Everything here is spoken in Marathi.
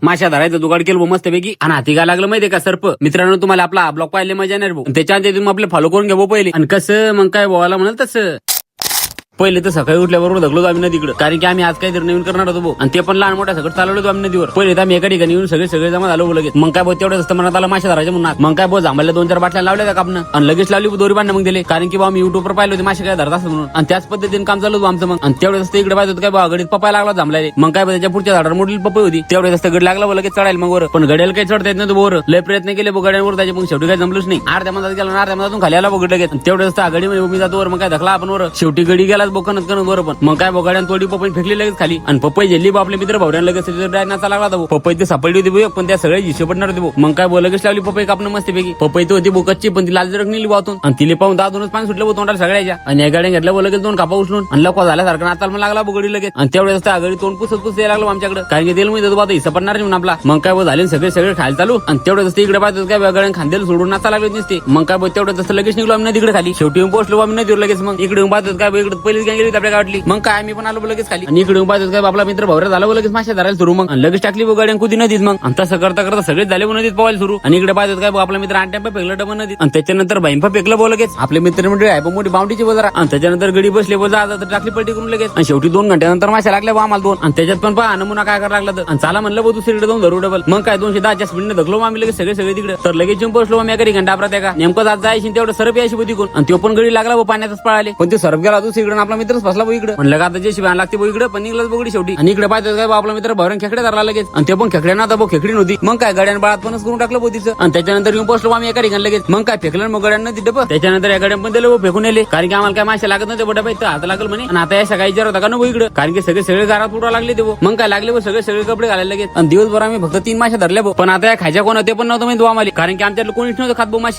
माशा धरायचं जुगाड केलं मस्त पैकी आणि हाती काय लागलं माहितीये का सर्प. मित्रांनो तुम्हाला आपला ब्लॉग पाहिले मजा येणार भाऊ. त्याच्यानंतर तुम्ही आपले फॉलो करून घ्या पहिले. आणि कसं मग काय बोवायला म्हणाल तसं पहिले तर सकाळी उठल्याबरोबर धगलो आम्ही नदीकडे, कारण की आम्ही आज काहीतरी नवीन करणार होतो भाऊ. आणि ते पण लहान मोठ्या सगळं चालवलो आम्ही नदीवर. पहिले तर आम्ही एका ठिकाणी येऊन सगळे जमा झालो लगेच. मग काय तेवढं असतं मनात आला माशा धरायचे म्हणून. मग काय बोल आम्हाला 2-4 बाटल्या लावल्या का आपण आणि लगेच लावली दोरी बांधणं मग दिले, कारण की बा आम्ही युट्यूबवर पाहिलं होते माशा काय धरत असं म्हणून. आणि त्याच पद्धतीने काम चालू होतं आमचं. मग आणि तेवढं असतं इकडे पाहिजे होतं काय गडीत पप्पा लागला जमलाय. मग काय त्याच्या पुढच्या झाडावर मोठी पप्पी होती, तेवढे जास्त गड लागला लगेच चढायला मग वर. पण गड्याला काही चढता येत नव्हतं वर. लय प्रयत्न केले गड्यांवर त्याचे, पण शेवटी काय जमलंच नाही. अर्ध्या मधात गेला अर्ध्या मधातून खाली आला बघ लगेच. तेवढं असतं गडी मध्ये मी जातो वर. मग काय धकला आपण वर. शेवटी गडी गेलाच बोकनत करून वर. पण मग काय बोगाड्यान थोडी पपई फेकली लगेच खाली. आणि पपई झेलली आपले मित्र भावड्यान लगेच नाचा लागला होता. पपई ते सापडली होती पण त्या सगळे हिशे पडणार होते. मग काय लगेच लावली पपई कापणं मस्त पैकी. पपई तर होती बोकच्ची, पण ती लाल जरक नेली वाहतून. आणि तिले पाहून दादूनच पाणी सुटलं तोंडाला सगळ्याच्या. आणि या गाड्या घेतल्या लगेच 2 कापा उचलून आणि लकवा झाल्यासारखं नाचाल लागला बगडी लगेच. आणि तेवढे असतं आगडी तोंड पुसत यायला लागलो आमच्याकडे, कारण की तेल मध्ये आता हिस्सा पडणार नाही आपला. मग काय झाले सगळे खायला चालू. आणि तेवढं असतं इकडे पाहतो काय गाड्या खांद्याला सोडून नाचा लागले नसते. मग काय तेवढं असतं लगेच निघलो आम्ही तिकडे खाली. शेवटी पोहोचलो आम्ही नदीवर लगेच. मग इकडे पाहतो काय इकडे पहिलीच गेली आपल्या गावातली. मग काय आम्ही पण आलो लगेच खाली. आणि इकडे पाहतो काय आपला मित्र भावऱ्या झाला लगेच माशा धरायला सुरू. मग लगेच टाकली गाड्या कुदी नदीत. मग आणि तसं करता सगळेच झाले नदीत पोहायला सुरू. आणि इकडे पाहतो काय आपला मित्र आणट्या फेकलं डबा नदीत. आणि त्याच्यानंतर बाईंपा फेकलं बोल लगेच. आपले मित्र म्हणजे मोठी बाउंडीची बोजरा. आणि त्याच्यानंतर गडी बसले बोजा टाकली पलटी करून लगेच. आणि शेवटी 2 घंट्यानंतर माशा लागल्या आम्हाला 2. आणि त्याच्यात पण पहा नमुना काय करायला लागला. आणि चाला म्हणलं बघ दुसरीकडे जाऊन धरू डबल. मग काय 210च्या स्पीडने धकलो आम्ही लगेच सगळे तिकडे. तर लगेच येऊन पोहोचलो आम्ही एका ठिकाणी डाबरा त्या का नेमकं जात जायची तेवढं सरप यायची होती कोण. आणि तो पण गडी लागला पाण्यातच पळाले. पण ते सरप गेला दुसरीकडे आपला मित्रच फसला इकडे. म्हणलं का आता जे शिवाय लागते इकडे पण निघलाच बघडी शेवटी. आणि इकडे पाहतो काय आपला मित्र भावऱ्या खेकडे धरला लगेच. आणि ते पण खेकड्या ना आता खेकडी नव्हती. मग काय गाड्यान बाळात पणच करून टाकलं बोतीचं. आणि त्याच्यानंतर येऊन पोहोचलो आम्ही एका ठिकाणी लगेच. मग काय फेकलं मग गड्यांना तिथं. त्याच्यानंतर या गाड्या पण दिलं फेकून येले, कारण की आम्हाला काय माशा लागत नव्हते बटा पाहिजे हात लागल म्हणे. आणि आता या सकाळी विचार होता का नको इकडे, कारण की सगळे घरात उडा लागले ते. मग काय लागले सगळे कपडे घालायला लगेच. आणि दिवसभर आम्ही फक्त 3 माशा धरल्या. पण आता या खायच्या कोण होते पण नव्हतं माहिती आम्हाला, कारण की आमच्याकडे कोणीच नव्हतं खात माशी.